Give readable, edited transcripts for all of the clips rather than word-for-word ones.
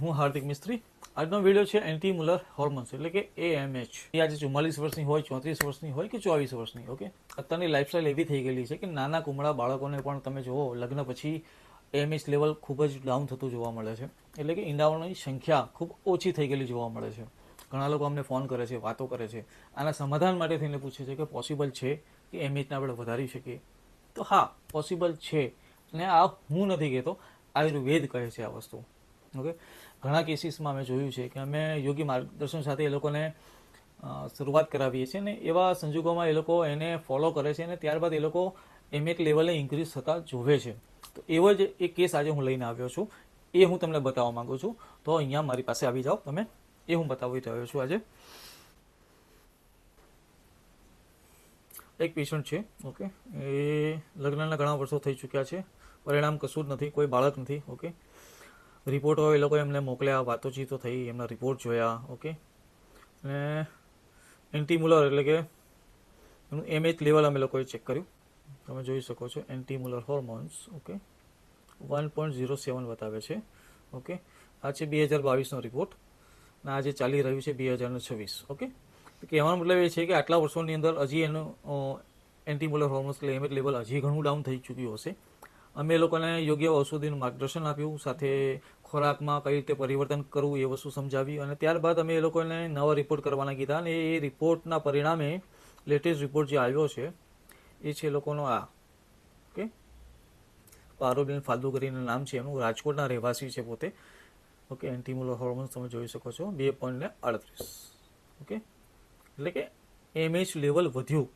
હું હાર્દિક મિસ્ત્રી। આજનો વિડીયો છે એન્ટી મુલર હોર્મોન્સ એટલે કે AMH। એ આજે 44 વર્ષની હોય, 34 વર્ષની હોય કે 24 વર્ષની। ઓકે, અત્યારની લાઈફસ્ટાઈલ એવી થઈ ગયેલી છે કે નાના કુમળા બાળકોને પણ તમે જુઓ લગ્ન પછી AMH લેવલ ખૂબ જ ડાઉન થતું જોવા મળે છે। એટલે કે ઈંડાઓની સંખ્યા ખૂબ ઓછી થઈ ગયેલી જોવા મળે છે। ઘણા લોકો અમને ફોન કરે છે, વાતો કરે છે, આના સમાધાન માટે થઈને પૂછે છે કે પોસિબલ છે કે AMHને આપણે વધારી શકીએ? તો હા, પોસિબલ છે, અને આ હું નથી કહેતો, આયુર્વેદ કહે છે આ વસ્તુ। ઓકે, ઘણા કેસીસમાં અમે જોયું છે કે અમે યોગી માર્ગદર્શન સાથે એ લોકોને શરૂઆત કરાવીએ છીએ, ને એવા સંજોગોમાં એ લોકો એને ફોલો કરે છે અને ત્યારબાદ એ લોકો AMH લેવલે ઇન્ક્રીઝ થતા જોવે છે। તો એવો જ એક કેસ આજે હું લઈને આવ્યો છું, એ હું તમને બતાવવા માંગુ છું। તો અહીંયા મારી પાસે આવી જાઓ તમે, એ હું બતાવી રહ્યો છું। આજે એક પેશન્ટ છે, ઓકે, એ લગ્નના ઘણા વર્ષો થઈ ચૂક્યા છે, પરિણામ કશું જ નથી, કોઈ બાળક નથી। ઓકે, રિપોર્ટો એ લોકો એમને મોકલ્યા, વાતોચીતો થઈ, એમના રિપોર્ટ જોયા। ઓકે, અને એન્ટીમુલર એટલે કે એનું AMH લેવલ અમે લોકોએ ચેક કર્યું, તમે જોઈ શકો છો એન્ટીમુલર હોર્મોન્સ। ઓકે, 1.07 બતાવે છે। ઓકે, આ છે 2022નો રિપોર્ટ, અને આ જે ચાલી રહ્યું છે 2026। ઓકે, કહેવાનો મતલબ એ છે કે આટલા વર્ષોની અંદર હજી એનું એન્ટીમુલર હોર્મોન્સ એટલે AMH લેવલ હજી ઘણું ડાઉન થઈ ચૂક્યું હશે। અમે લોકોને યોગ્ય ઔષધિનું માર્ગદર્શન આપ્યું, સાથે ખોરાકમાં કઈ રીતે પરિવર્તન કરવું એ વસ્તુ સમજાવી, અને ત્યારબાદ અમે એ લોકોને નવા રિપોર્ટ કરવાના કીધા, અને એ રિપોર્ટના પરિણામે લેટેસ્ટ રિપોર્ટ જે આવ્યો છે એ છે એ લોકોનો આ। ઓકે, પારુબેન ફાલ્દુ કરીને નામ છે એમનું, રાજકોટના રહેવાસી છે પોતે। ઓકે, એન્ટીમુલર હોર્મોન્સ તમે જોઈ શકો છો 2.38। ઓકે, એટલે કે AMH લેવલ વધ્યું,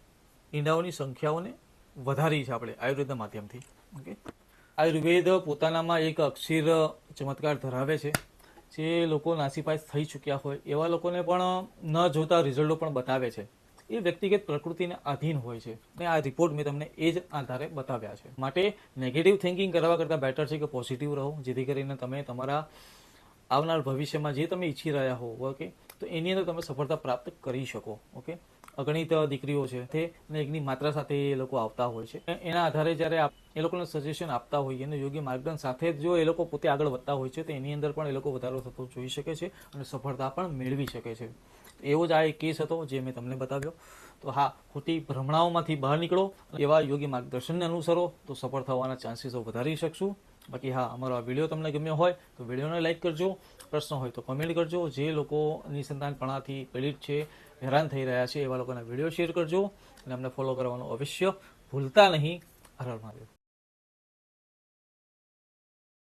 ઈંડાઓની સંખ્યાઓને વધારી છે આપણે આયુર્વેદના માધ્યમથી। ઓકે, આયુર્વેદ પોતાનામાં એક અક્ષીર ચમત્કાર ધરાવે છે, જે લોકો નાસીપાસ થઈ ચૂક્યા હોય એવા લોકોને પણ ન જોતા રિઝલ્ટો પણ બતાવે છે। એ વ્યક્તિગત પ્રકૃતિને આધીન હોય છે, અને આ રિપોર્ટ મેં તમને એ જ આધારે બતાવ્યા છે। માટે નેગેટિવ થિંકિંગ કરવા કરતાં બેટર છે કે પોઝિટિવ રહો, જેથી કરીને તમે તમારા આવનાર ભવિષ્યમાં જે તમે ઈચ્છી રહ્યા હો, ઓકે, તો એની અંદર તમે સફળતા પ્રાપ્ત કરી શકો। ઓકે, અગણિત દીકરીઓ છે તે એકની માત્રા સાથે એ લોકો આવતા હોય છે, એના આધારે જ્યારે એ લોકોને સજેશન આપતા હોઈએ અને યોગ્ય માર્ગદર્શન સાથે જો એ લોકો પોતે આગળ વધતા હોય છે, તો એની અંદર પણ એ લોકો વધારો થતો જોઈ શકે છે અને સફળતા પણ મેળવી શકે છે। એવો જ આ એક કેસ હતો જે મેં તમને બતાવ્યો। તો હા, ખોટી ભ્રમણાઓમાંથી બહાર નીકળો, એવા યોગ્ય માર્ગદર્શનને અનુસરો તો સફળ થવાના ચાન્સીસો વધારી શકશું। બાકી હા, અમારો આ વિડીયો તમને ગમ્યો હોય તો વિડીયોને લાઇક કરજો, પ્રશ્ન હોય તો કમેન્ટ કરજો। જે લોકો નિસંતાનપણાથી પીડિત છે, હેરાન થઈ રહ્યા છે, એવા લોકોના વિડીયો શેર કરજો, અને અમને ફોલો કરવાનું અવશ્ય ભૂલતા નહીં। હર હર મહાદેવ।